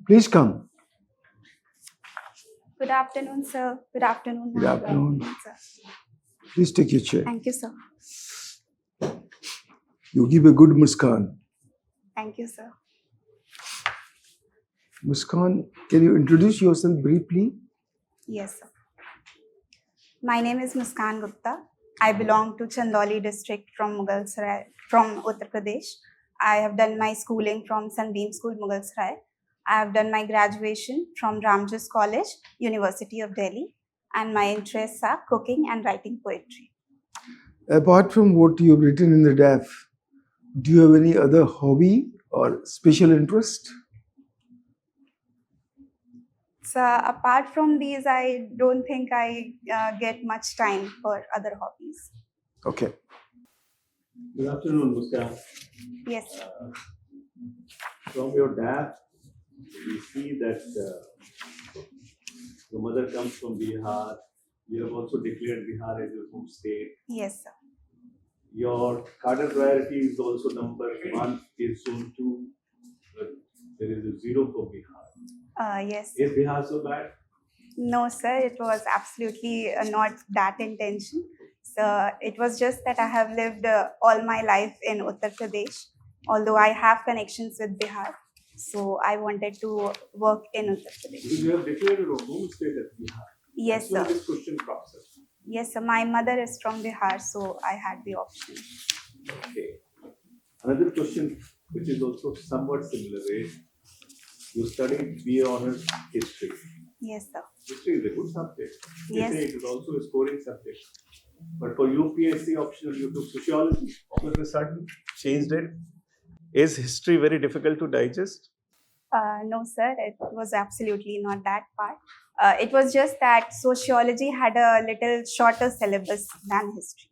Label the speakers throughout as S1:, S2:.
S1: Please come.
S2: Good afternoon, sir. Good afternoon.
S1: Good afternoon.
S2: Sir.
S1: Please take your chair.
S2: Thank you, sir.
S1: You give a good Muskan.
S2: Thank you, sir.
S1: Muskan, can you introduce yourself briefly?
S2: Yes, sir. My name is Muskan Gupta. I belong to Chandauli district from Uttar Pradesh. I have done my schooling from Sunbeam School, Mughal Sarai. I have done my graduation from Ramjas College, University of Delhi, and my interests are cooking and writing poetry.
S1: Apart from what you've written in the DAF, do you have any other hobby or special interest?
S2: So apart from these, I don't think I get much time for other hobbies.
S1: Okay.
S3: Good afternoon, Muskan.
S2: Yes, sir.
S3: From your DAF, we see that your mother comes from Bihar. You have also declared Bihar as your home state.
S2: Yes, sir.
S3: Your cadre priority is also number 1 is zone 2, but there is a 0 for Bihar.
S2: Yes.
S3: Is Bihar so bad?
S2: No, sir. It was absolutely not that intention. So it was just that I have lived all my life in Uttar Pradesh, although I have connections with Bihar. So I wanted to work in Uttar Pradesh.
S3: Because you have declared your home state as Bihar.
S2: Yes,
S3: That's why
S2: sir.
S3: this question crops up.
S2: Yes, sir. My mother is from Bihar, so I had the option.
S3: Okay. Another question, which is also somewhat similar, is you studied BA Honours History.
S2: Yes, sir.
S3: History is a good subject. They
S2: Yes.
S3: say it is also a scoring subject. But for UPSC optional, you took sociology. All of a sudden, changed it. Is history very difficult to digest?
S2: No, sir. It was absolutely not that part. It was just that sociology had a little shorter syllabus than history.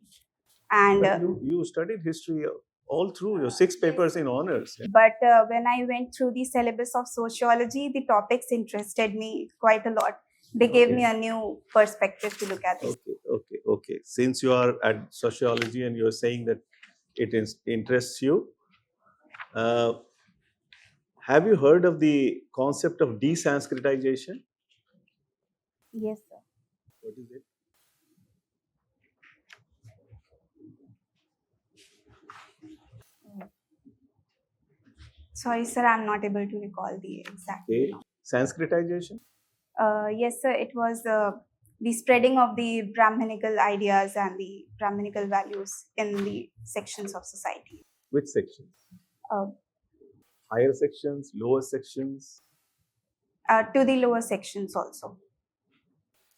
S2: And
S3: But you studied history all through your 6 papers in honors.
S2: But when I went through the syllabus of sociology, the topics interested me quite a lot. They gave me a new perspective to look at it.
S3: Okay. Since you are at sociology and you are saying that it interests you, have you heard of the concept of desanskritization?
S2: Yes, sir.
S3: What is it?
S2: Sorry, sir, I'm not able to recall the exact.
S3: Okay. Sanskritization?
S2: Yes, sir, it was the spreading of the Brahminical ideas and the Brahminical values in the sections of society.
S3: Which sections?
S2: Uh,
S3: Higher sections, lower sections?
S2: to the lower sections also.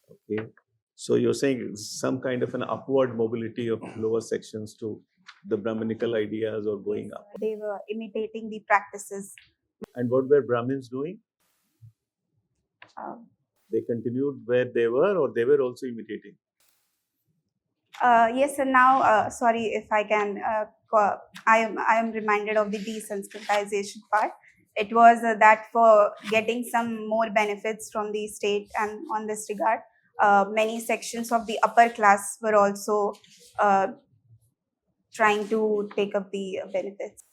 S3: Okay. So you're saying some kind of an upward mobility of lower sections to the Brahminical ideas or going up.
S2: They were imitating the practices.
S3: And what were Brahmins doing? They continued where they were, or they were also imitating?
S2: Yes, and now, sorry if I can, I am reminded of the desanskritization part. It was that for getting some more benefits from the state, and on this regard, many sections of the upper class were also trying to take up the benefits.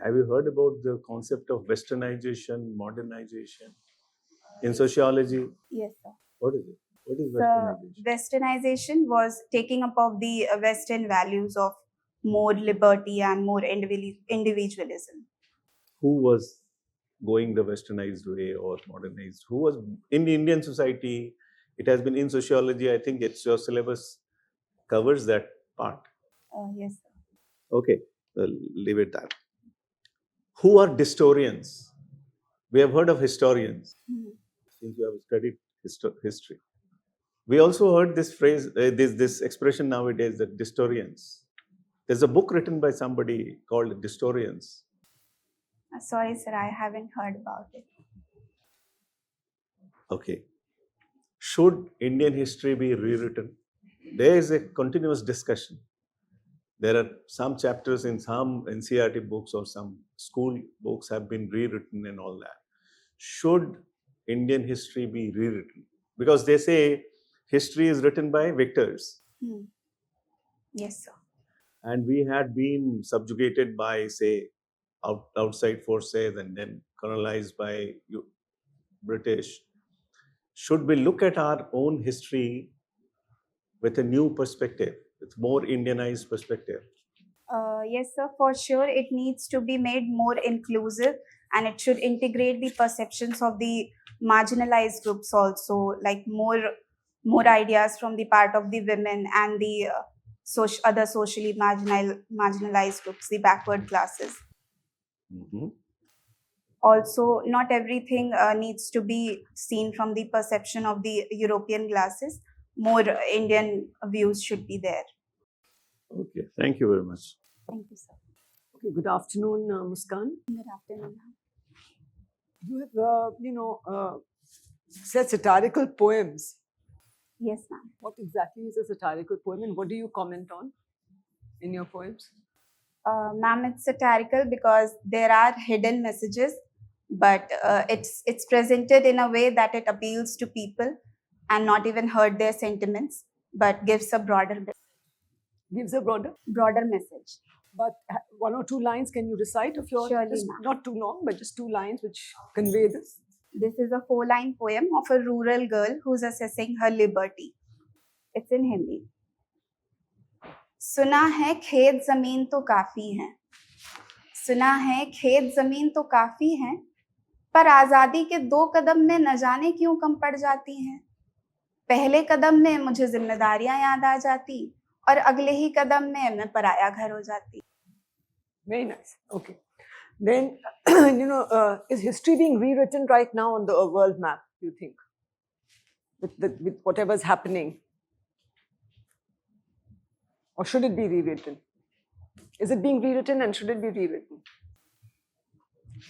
S3: Have you heard about the concept of westernization, modernization in sociology?
S2: Yes, sir.
S3: What is it? What is
S2: The
S3: westernization?
S2: westernization was taking up of the Western values of more liberty and more individualism.
S3: Who was going the westernized way or modernized? Who was in the Indian society? It has been in sociology. I think it's your syllabus covers that part.
S2: Yes, sir.
S3: Okay, leave it that. Who are historians? We have heard of historians since you have studied history. We also heard this phrase, this expression nowadays, that historians. There's a book written by somebody called Historians.
S2: Sorry, sir, I haven't heard about it.
S3: Okay. Should Indian history be rewritten? There is a continuous discussion. There are some chapters in some NCERT books or some school books have been rewritten and all that. Should Indian history be rewritten? Because they say history is written by victors.
S2: Yes, sir.
S3: And we had been subjugated by, say, outside forces and then colonized by British, should we look at our own history with a new perspective, with more Indianized perspective?
S2: Yes, sir, for sure. It needs to be made more inclusive, and it should integrate the perceptions of the marginalized groups also, like more ideas from the part of the women and the other socially marginalized groups, the backward classes.
S3: Mhm.
S2: Also, not everything needs to be seen from the perception of the European glasses. More Indian views should be there.
S3: Okay, thank you very much.
S2: Thank you, sir.
S4: Okay, good afternoon, Muskan.
S2: Good afternoon.
S4: You have, said satirical poems.
S2: Yes, ma'am.
S4: What exactly is a satirical poem, and what do you comment on in your poems?
S2: Ma'am, it's satirical because there are hidden messages, but it's presented in a way that it appeals to people and not even hurt their sentiments, but gives a
S4: Gives a
S2: broader message.
S4: But one or two lines can you recite of your?
S2: Surely,
S4: Just
S2: ma'am.
S4: not too long, but just two lines which convey this.
S2: This is a 4-line poem of a rural girl who's assessing her liberty. It's in Hindi. सुना है खेत जमीन तो काफी है, सुना है खेत जमीन तो काफी है, पर आजादी के 2 कदम में न जाने क्यों कम पड़ जाती हैं। पहले कदम में मुझे जिम्मेदारियां याद आ जाती और अगले ही कदम में मैं पराया घर हो जाती।
S4: Very nice. Okay. Then, is history being rewritten right now on the world map, do you think? With whatever's happening? Or should it be rewritten? Is it being rewritten, and should it be rewritten?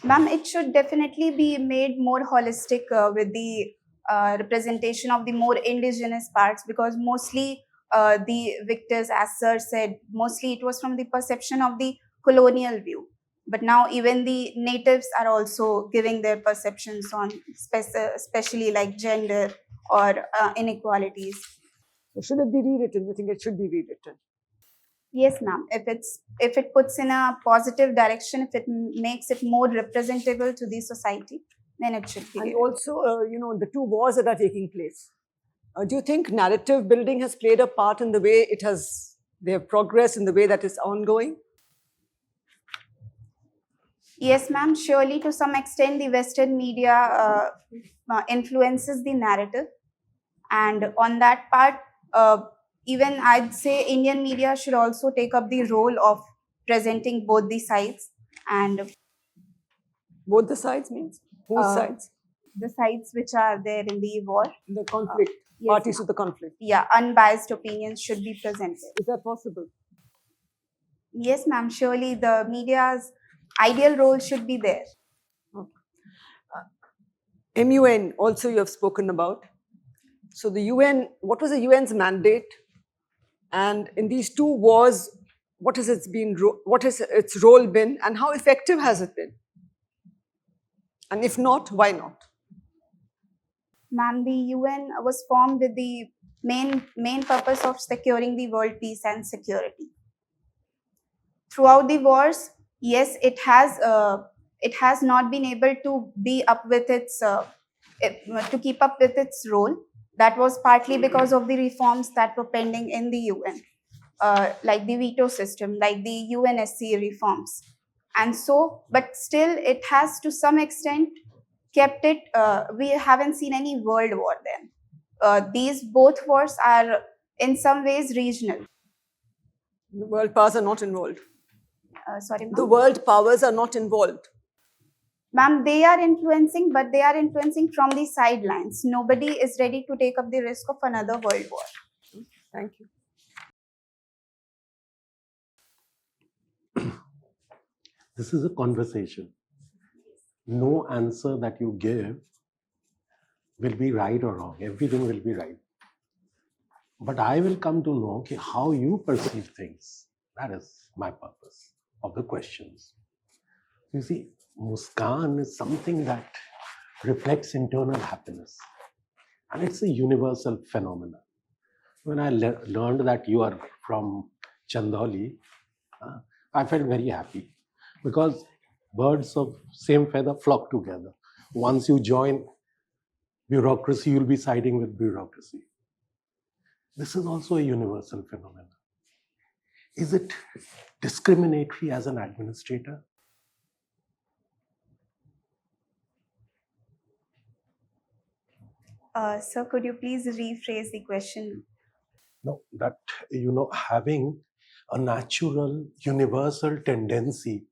S2: Ma'am, it should definitely be made more holistic with the representation of the more indigenous parts, because mostly the victors, as sir said, mostly it was from the perception of the colonial view. But now even the natives are also giving their perceptions on especially like gender or inequalities.
S4: So should it be rewritten? You think it should be rewritten?
S2: Yes, ma'am. If it puts in a positive direction, if it makes it more representable to the society, then it should be.
S4: And also, the two wars that are taking place. Do you think narrative building has played a part in the way they have progressed in the way that is ongoing?
S2: Yes, ma'am. Surely, to some extent, the Western media influences the narrative, and on that part, even I'd say Indian media should also take up the role of presenting both the sides. And
S4: both the sides means whose sides?
S2: The sides which are there in the war,
S4: the conflict,
S2: yes,
S4: parties to the conflict.
S2: Yeah, unbiased opinions should be presented.
S4: Is that possible?
S2: Yes, ma'am. Surely the media's ideal role should be there.
S4: Okay. MUN also you have spoken about. So the UN, what was the UN's mandate? And in these two wars, what has its role been, and how effective has it been? And if not, why not?
S2: Ma'am, the UN was formed with the main purpose of securing the world peace and security. Throughout the wars, yes, it has not been able to be up with to keep up with its role. That was partly because of the reforms that were pending in the UN, like the veto system, like the UNSC reforms. And so, but still it has to some extent kept it, we haven't seen any world war then. These both wars are in some ways regional.
S4: The world powers are not involved.
S2: Sorry, ma'am?
S4: The world powers are not involved.
S2: Ma'am, they are influencing, but they are influencing from the sidelines. Nobody is ready to take up the risk of another world war.
S4: Thank you.
S5: This is a conversation. No answer that you give will be right or wrong. Everything will be right. But I will come to know how you perceive things. That is my purpose of the questions. You see, Muskan is something that reflects internal happiness. And it's a universal phenomenon. When I learned that you are from Chandoli, I felt very happy, because birds of same feather flock together. Once you join bureaucracy, you'll be siding with bureaucracy. This is also a universal phenomenon. Is it discriminatory as an administrator?
S2: Sir, could you please rephrase the question?
S5: No, that, having a natural, universal tendency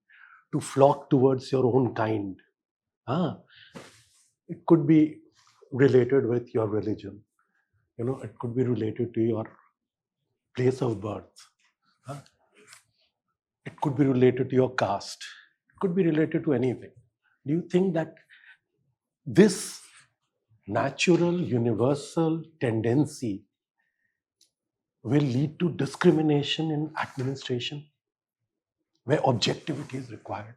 S5: to flock towards your own kind. It could be related with your religion. It could be related to your place of birth. It could be related to your caste. It could be related to anything. Do you think that this natural, universal tendency will lead to discrimination in administration, where objectivity is required?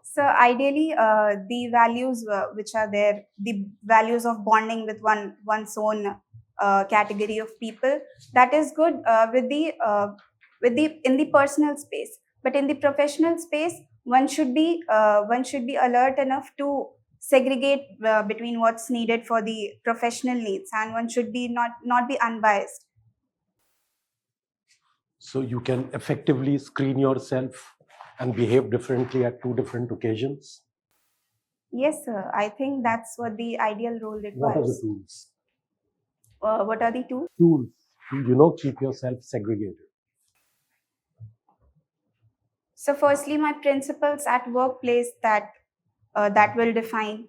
S2: So ideally, the values which are there, the values of bonding with one's own category of people, that is good in the personal space. But in the professional space, one should be alert enough to segregate between what's needed for the professional needs, and one should be not be unbiased.
S5: So you can effectively screen yourself and behave differently at two different occasions?
S2: Yes, sir. I think that's what the ideal role requires.
S5: What are the tools?
S2: What are the tools?
S5: Tools to, keep yourself segregated.
S2: So firstly, my principles at workplace that will define.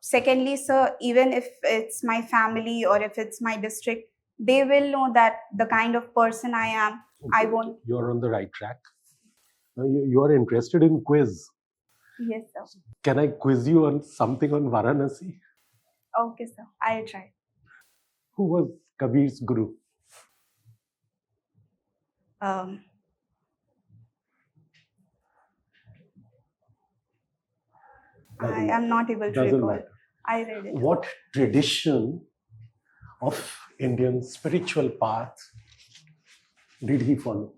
S2: Secondly, sir, even if it's my family or if it's my district, they will know that the kind of person I am.
S5: Okay.
S2: I won't.
S5: You're on the right track. You are interested in quiz.
S2: Yes, sir.
S5: Can I quiz you on something on Varanasi?
S2: Okay, sir. I'll try.
S5: Who was Kabir's guru?
S2: I am not able to
S5: Doesn't
S2: recall.
S5: matter.
S2: I read it.
S5: What tradition of Indian spiritual path did he follow?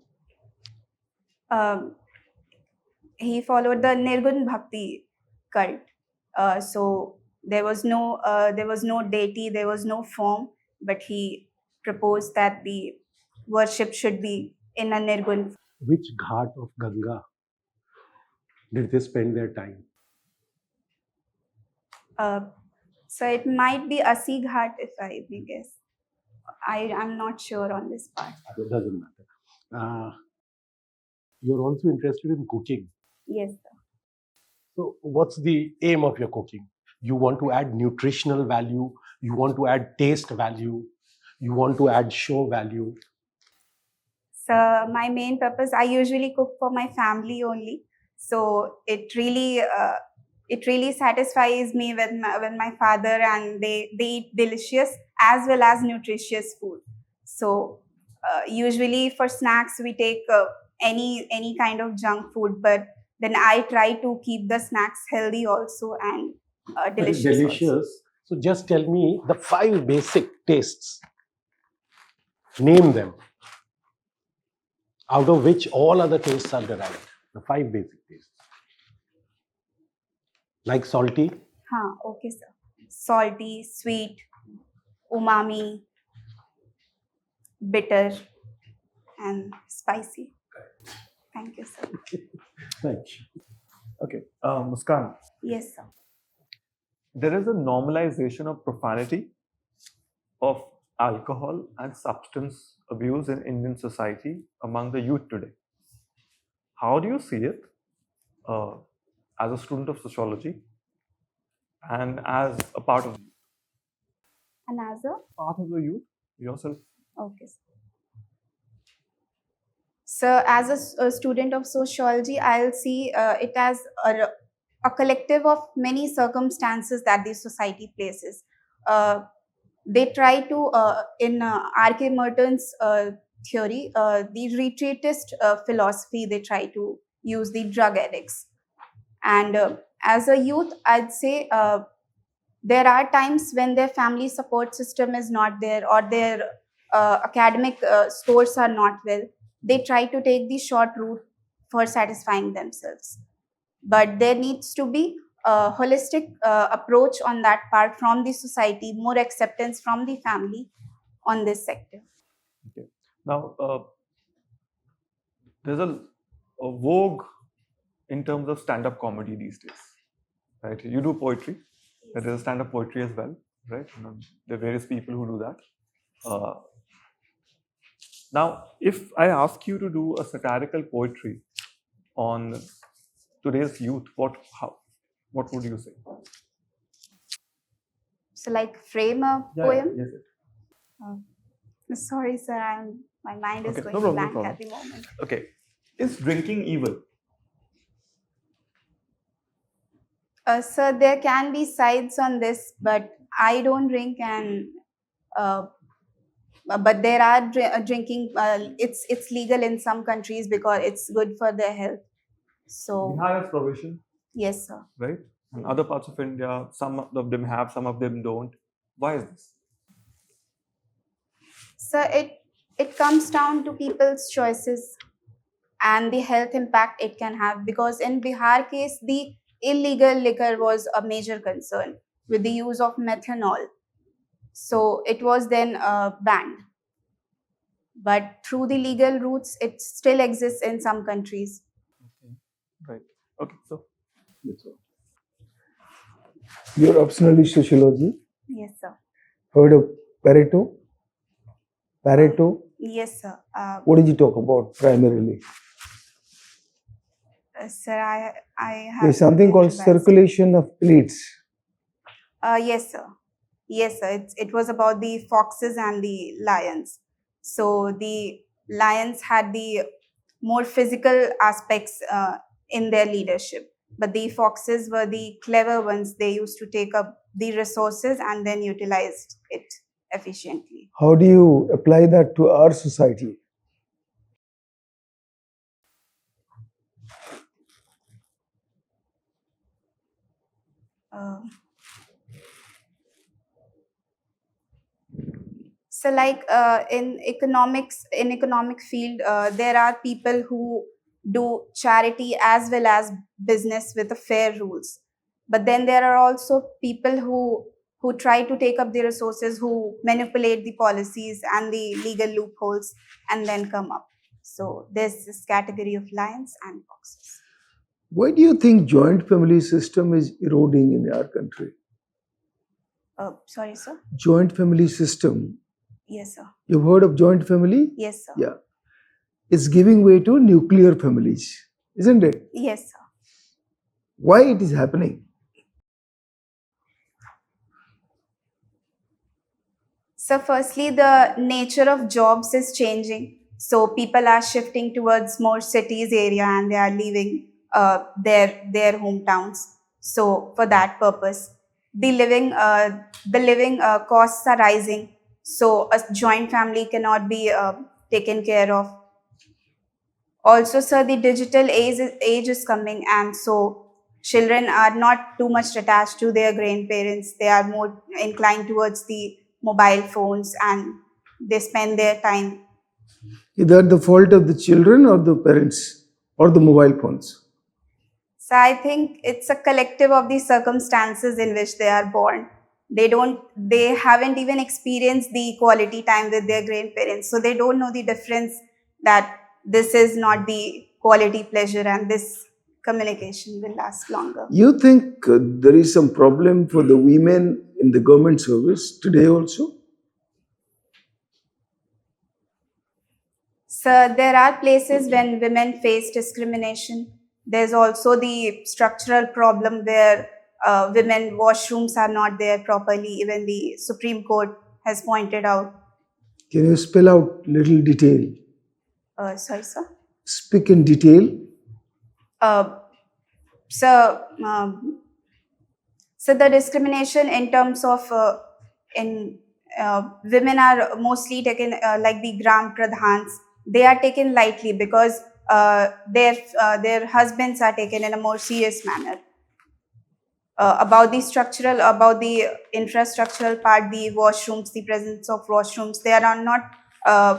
S2: He followed the Nirgun Bhakti cult. So there was no deity, there was no form, but he proposed that the worship should be in a Nirgun.
S5: Which ghat of Ganga did they spend their time?
S2: So it might be Asi Ghat, if I may guess. I am not sure on this part.
S5: It doesn't matter. You're also interested in cooking.
S2: Yes, sir.
S5: So what's the aim of your cooking? You want to add nutritional value, you want to add taste value, you want to add show value.
S2: So my main purpose, I usually cook for my family only. So it really satisfies me when my father and they eat delicious as well as nutritious food. So usually for snacks we take any kind of junk food, but then I try to keep the snacks healthy also and delicious. Also.
S5: So just tell me the 5 basic tastes. Name them. Out of which all other tastes are derived. The 5 basic tastes. Like salty?
S2: Okay, sir. Salty, sweet, umami, bitter, and spicy. Thank you, sir.
S5: Thank you.
S6: Okay, Muskan,
S2: Yes, sir.
S6: there is a normalization of profanity, of alcohol and substance abuse in Indian society among the youth today. How do you see it as a student of sociology and as a part of the youth yourself?
S2: Okay, sir. So as a student of sociology, I'll see it as a collective of many circumstances that the society places. They try to, in R.K. Merton's theory, the retreatist philosophy, they try to use the drug addicts. And as a youth, I'd say there are times when their family support system is not there or their academic scores are not well. They try to take the short route for satisfying themselves. But there needs to be holistic approach on that part from the society, more acceptance from the family on this sector.
S6: Okay. Now, there's a vogue in terms of stand-up comedy these days, right? You do poetry, but there's a stand-up poetry as well, right? There are various people who do that. Now, if I ask you to do a satirical poetry on today's youth, what would you say?
S2: So, like frame a poem.
S6: Yes.
S2: Sorry, sir, my mind is
S6: Okay,
S2: going
S6: no problem, no
S2: blank
S6: problem.
S2: at the moment.
S6: Okay. Is drinking evil?
S2: Sir, there can be sides on this, but I don't drink, and but there are drinking. It's legal in some countries because it's good for their health. So
S6: Bihar has prohibition,
S2: yes, sir.
S6: right? And other parts of India, some of them have, some of them don't. Why is this?
S2: So it comes down to people's choices and the health impact it can have, because in Bihar case the illegal liquor was a major concern with the use of methanol, so it was then banned, but through the legal routes it still exists in some countries.
S6: Right. Okay. So
S1: That's all. Your optional is sociology.
S2: Yes, sir.
S1: Heard of Pareto? Pareto?
S2: Yes, sir.
S1: What did you talk about primarily?
S2: Sir, I have
S1: There's something called circulation of plates.
S2: Yes, sir. Yes, sir. It was about the foxes and the lions. So the lions had the more physical aspects in their leadership, but the foxes were the clever ones. They used to take up the resources and then utilized it efficiently.
S1: How do you apply that to our society?
S2: So, like in economic field, there are people who do charity as well as business with the fair rules. But then there are also people who try to take up the resources, who manipulate the policies and the legal loopholes, and then come up. So there's this category of lions and foxes.
S1: Why do you think joint family system is eroding in our country?
S2: Sorry, sir.
S1: Joint family system.
S2: Yes, sir.
S1: You've heard of joint family?
S2: Yes, sir.
S1: Yeah. It's giving way to nuclear families, isn't it?
S2: Yes, sir.
S1: Why it is happening?
S2: So firstly, the nature of jobs is changing. So people are shifting towards more cities area and they are leaving their hometowns. So for that purpose, the living costs are rising. So a joint family cannot be taken care of. Also, sir, the digital age is coming, and so children are not too much attached to their grandparents. They are more inclined towards the mobile phones and they spend their time.
S1: Is that the fault of the children or the parents or the mobile phones?
S2: So I think it's a collective of the circumstances in which they are born. They haven't even experienced the quality time with their grandparents. So they don't know the difference that this is not the quality pleasure and this communication will last longer.
S1: You think there is some problem for the women in the government service today also?
S2: So there are places when women face discrimination. There's also the structural problem where women washrooms are not there properly. Even the Supreme Court has pointed out.
S1: Can you spell out little detail?
S2: Sorry, sir.
S1: Speak in detail.
S2: So the discrimination in terms of women are mostly taken like the Gram Pradhans. They are taken lightly because their husbands are taken in a more serious manner. About the infrastructural part, the washrooms, the presence of washrooms, there are not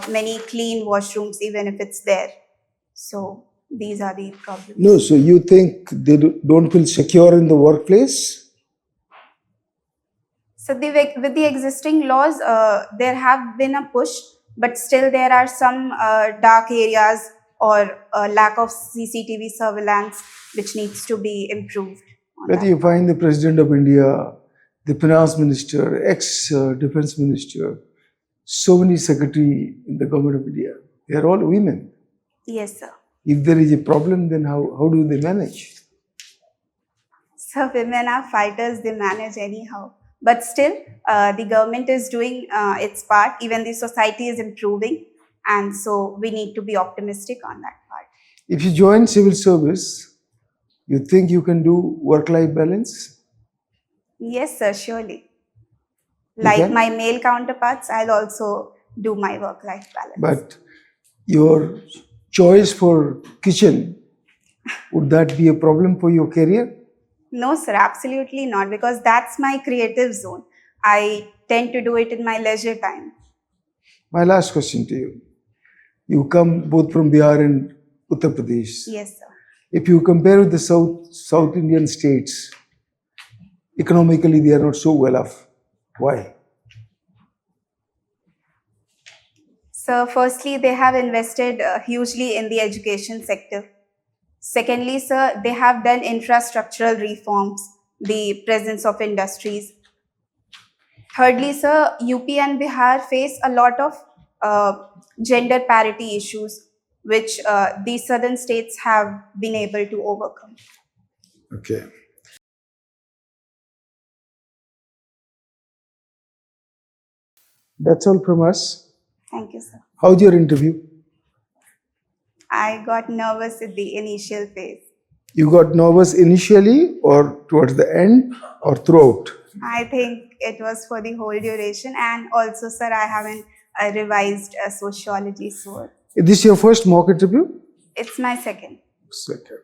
S2: many clean washrooms even if it's there. So These are the problems.
S1: No, so you think they don't feel secure in the workplace?
S2: So with the existing laws, there have been a push, but still there are some dark areas or lack of CCTV surveillance which needs to be improved.
S1: Whether you find the President of India, the Finance Minister, ex-Defense Minister, so many secretary in the government of India, they are all women.
S2: Yes, sir.
S1: If there is a problem, then how do they manage?
S2: So women are fighters, they manage anyhow. But still, the government is doing its part. Even the society is improving. And so we need to be optimistic on that part.
S1: If you join civil service, you think you can do work-life balance?
S2: Yes, sir, surely.
S1: You
S2: Like
S1: can?
S2: my male counterparts, I'll also do my work-life balance.
S1: But your choice for kitchen, would that be a problem for your career?
S2: No, sir, absolutely not, because that's my creative zone. I tend to do it in my leisure time.
S1: My last question to you. You come both from Bihar and Uttar Pradesh.
S2: Yes, sir.
S1: If you compare with the South Indian states, economically they are not so well off. Why?
S2: So firstly, they have invested hugely in the education sector. Secondly, sir, they have done infrastructural reforms, the presence of industries. Thirdly, sir, UP and Bihar face a lot of gender parity issues, which these southern states have been able to overcome.
S1: Okay. That's all from us.
S2: Thank you, sir.
S1: How's your interview?
S2: I got nervous at the initial phase.
S1: You got nervous initially or towards the end or throughout?
S2: I think it was for the whole duration, and also, sir, I haven't revised sociology, so
S1: Is this your first mock interview?
S2: it's my second.
S1: Second.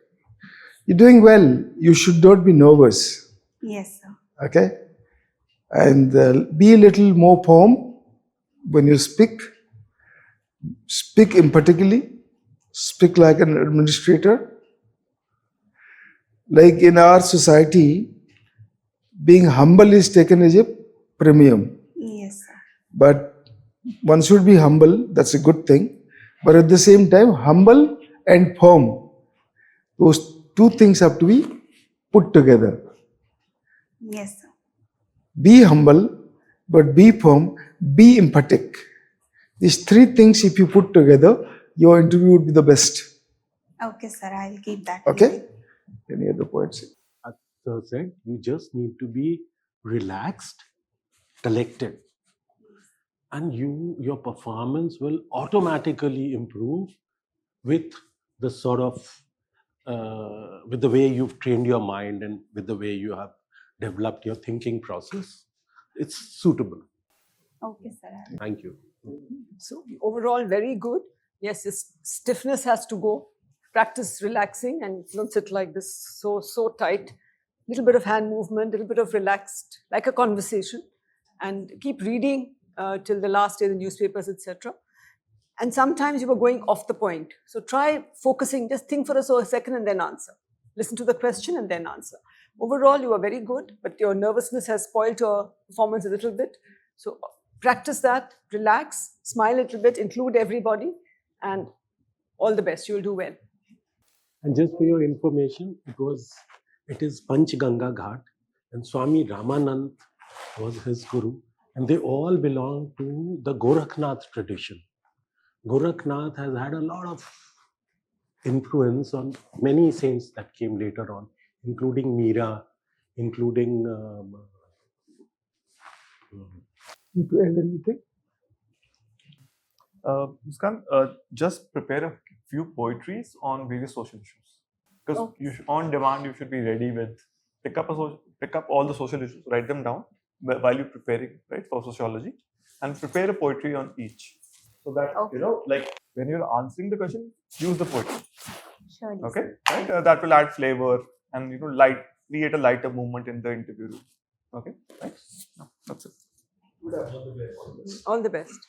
S1: You're doing well. You should not be nervous.
S2: Yes, sir.
S1: Okay? And be a little more firm when you speak. Speak emphatically. Speak like an administrator. Like in our society, being humble is taken as a premium.
S2: Yes, sir.
S1: But one should be humble, that's a good thing. But at the same time, humble and firm. Those two things have to be put together.
S2: Yes, sir.
S1: Be humble, but be firm, be emphatic. These three things, if you put together, your interview would be the best.
S2: Okay, sir, I'll keep that. in
S1: Okay?
S2: mind.
S1: Any other points?
S5: As sir said, you just need to be relaxed, collected, and your performance will automatically improve with the sort of with the way you've trained your mind and with the way you have developed your thinking process. It's suitable.
S2: Okay, sir.
S5: Thank you.
S4: So overall, very good. Yes, this stiffness has to go. Practice relaxing and don't sit like this so tight. Little bit of hand movement, little bit of relaxed, like a conversation, and keep reading till the last day, the newspapers, etc. And sometimes you were going off the point. So try focusing, just think for a second and then answer. Listen to the question and then answer. Overall, you are very good, but your nervousness has spoiled your performance a little bit. So practice that, relax, smile a little bit, include everybody, and all the best. You will do well.
S5: And just for your information, it is Panch Ganga Ghat, and Swami Ramanand was his guru, and they all belong to the Gorakhnath tradition. Gorakhnath has had a lot of influence on many saints that came later on, including Meera, including.
S1: Need to add anything?
S6: Muskan, just prepare a few poetries on various social issues. Because
S2: Okay.
S6: On demand, you should be ready with pick up all the social issues, write them down while you're preparing, right, for sociology, and prepare a poetry on each. So that
S2: Okay.
S6: like when you're answering the question, use the poetry.
S2: Surely.
S6: Okay, right? That will add flavor and create a lighter movement in the interview room. Okay, right? No, that's it.
S4: All the best.